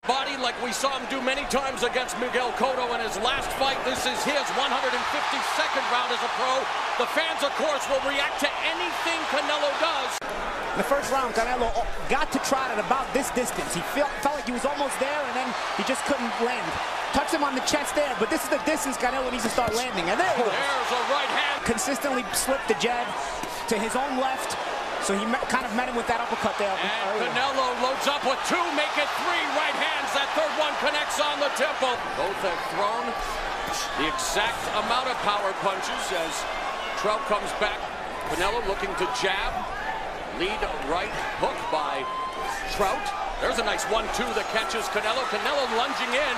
Body like we saw him do many times against Miguel Cotto in his last fight. This is his 152nd round as a pro. The fans, of course, will react to anything Canelo does. In the first round, Canelo got to Trout at about this distance. He felt like he was almost there, and then he just couldn't land. Touched him on the chest there, but this is the distance Canelo needs to start landing. And there he goes. There's a right hand. Consistently slipped the jab to his own left. So he kind of met him with that uppercut there. And Canelo loads up with two, make it three right hands. That third one connects on the temple. Both have thrown the exact amount of power punches as Trout comes back. Canelo looking to jab. Lead right hook by Trout. There's a nice 1-2 that catches Canelo. Canelo lunging in.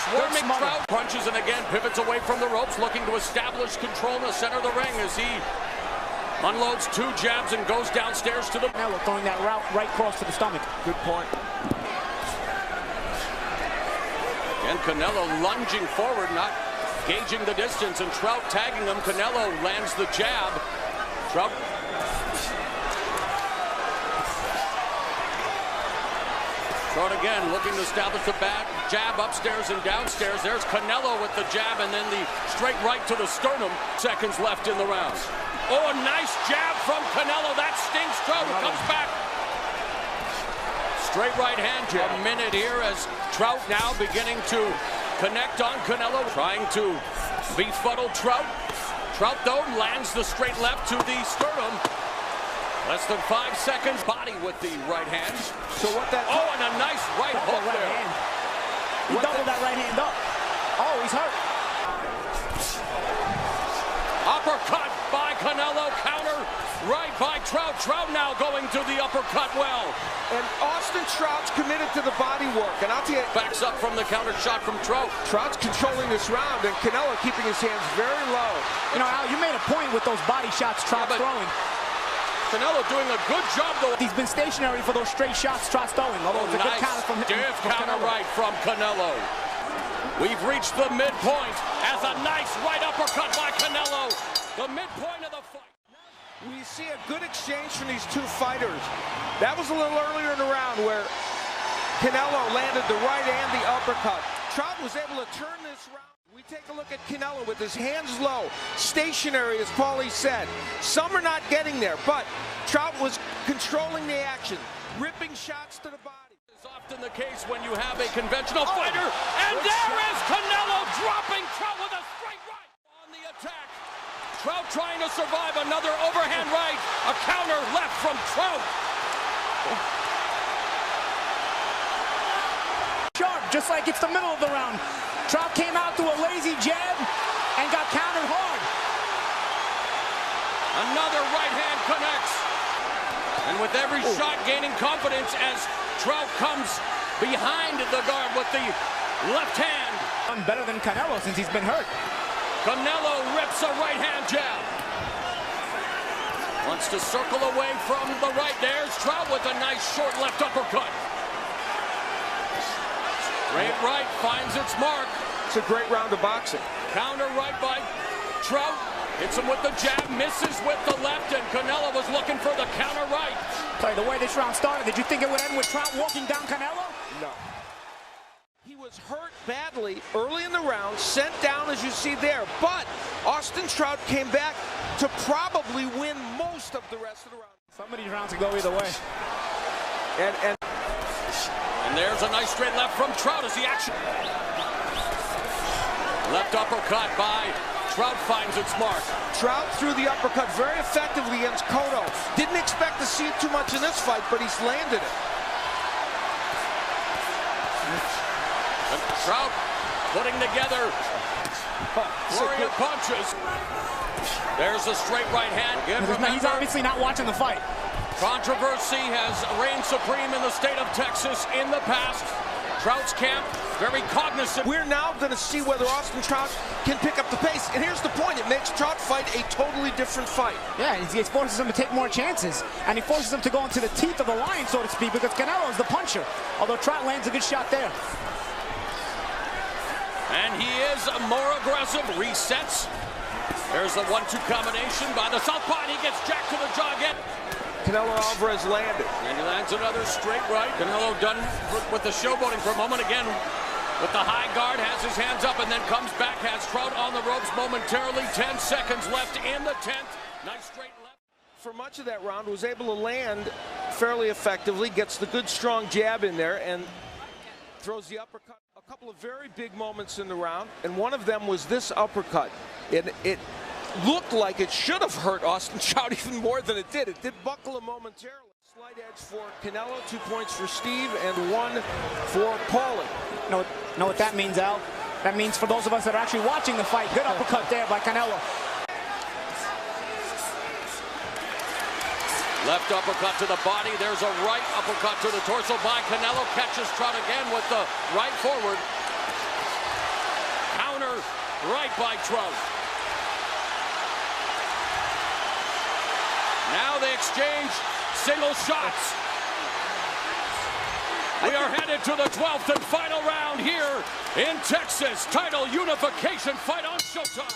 Swarming Trout. Punches and again pivots away from the ropes, looking to establish control in the center of the ring as he unloads two jabs and goes downstairs to the... Canelo throwing that right cross to the stomach. Good point. And Canelo lunging forward, not gauging the distance, and Trout tagging him. Canelo lands the jab. Trout. Trout again looking to establish the back jab upstairs and downstairs. There's Canelo with the jab and then the straight right to the sternum. Seconds left in the round. Oh, a nice jab from Canelo. That stings Trout, who comes back. Straight right hand jab. A minute here as Trout now beginning to connect on Canelo. Trying to befuddle Trout. Trout, though, lands the straight left to the sternum. Less than 5 seconds. Body with the right hand. So what that... Oh, and a nice right hook there. Hand. He doubled that right hand up. Oh, he's hurt. Uppercut by Canelo, counter right by Trout. Trout now going to the uppercut well. And Austin Trout's committed to the body work. And I'll tell you... Backs up from the counter shot from Trout. Trout's controlling this round, and Canelo keeping his hands very low. You know, Al, you made a point with those body shots Trout's throwing. Canelo doing a good job, though. He's been stationary for those straight shots Trout's throwing. Although it's a good counter from him. Stiff counter right from Canelo. We've reached the midpoint as a nice right uppercut by Canelo. The midpoint of the fight. We see a good exchange from these two fighters. That was a little earlier in the round where Canelo landed the right and the uppercut. Trout was able to turn this round. We take a look at Canelo with his hands low, stationary, as Paulie said. Some are not getting there, but Trout was controlling the action, ripping shots to the body. It's often the case when you have a conventional fighter, and there is Canelo dropping Trout with a straight right on the attack. Trout trying to survive another overhand right, a counter left from Trout. Sharp, just like it's the middle of the round. Trout came out to a lazy jab and got countered hard. Another right hand connects. And with every shot gaining confidence as Trout comes behind the guard with the left hand. Done better than Canelo since he's been hurt. Canelo rips a right hand jab. Wants to circle away from the right. There's Trout with a nice short left uppercut. Straight right finds its mark. It's a great round of boxing. Counter right by Trout. Hits him with the jab, misses with the left, and Canelo was looking for the counter right. Sorry, the way this round started, did you think it would end with Trout walking down Canelo? No. He was hurt badly early in the round, sent down as you see there, but Austin Trout came back to probably win most of the rest of the round. Some of these rounds can go either way. And there's a nice straight left from Trout as the action. Left uppercut by Trout finds its mark. Trout threw the uppercut very effectively against Cotto. Didn't expect to see it too much in this fight, but he's landed it. And Trout putting together flurry of punches. There's a straight right hand. Again, he's obviously not watching the fight. Controversy has reigned supreme in the state of Texas in the past. Trout's camp very cognizant. We're now going to see whether Austin Trout can pick up the pace. And here's the point. It makes Trout fight a totally different fight. Yeah, he forces him to take more chances. And he forces him to go into the teeth of the lion, so to speak, because Canelo is the puncher. Although Trout lands a good shot there. And he is more aggressive. Resets. There's the 1-2 combination by the southpaw, and he gets jacked to the jaw again. Canelo Alvarez landed. And he lands another straight right. Canelo done with the showboating for a moment again. With the high guard, has his hands up and then comes back, has Trout on the ropes momentarily. 10 seconds left in the 10th. Nice straight left. For much of that round, was able to land fairly effectively, gets the good strong jab in there and throws the uppercut. A couple of very big moments in the round, and one of them was this uppercut. It looked like it should have hurt Austin Trout even more than it did. It did buckle him momentarily. Slight edge for Canelo, 2 points for Steve, and 1 for Paulie. Know what that means, Al? That means for those of us that are actually watching the fight, good uppercut there by Canelo. Left uppercut to the body. There's a right uppercut to the torso by Canelo. Catches Trout again with the right forward. Counter right by Trout. Now they exchange single shots. We are headed to the 12th and final round here in Texas. Title unification fight on Showtime.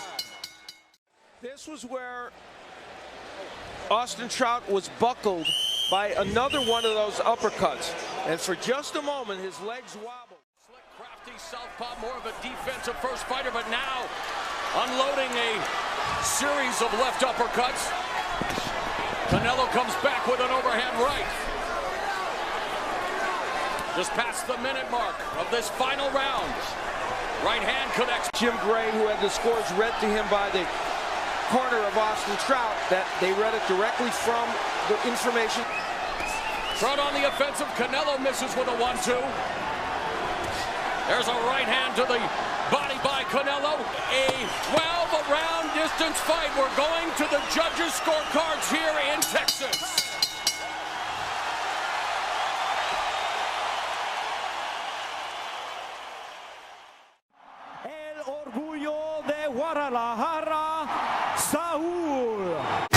This was where Austin Trout was buckled by another one of those uppercuts. And for just a moment, his legs wobbled. Slick, crafty southpaw, more of a defensive first fighter, but now unloading a series of left uppercuts. Canelo comes back with an overhand right. Just past the minute mark of this final round. Right hand connects. Jim Gray, who had the scores read to him by the corner of Austin Trout, that they read it directly from the information. Trout on the offensive. Canelo misses with a 1-2. There's a right hand to the body by Canelo. A 12-round distance fight. We're going to the judges' scorecards here in Texas. El orgullo de Guadalajara, Saúl.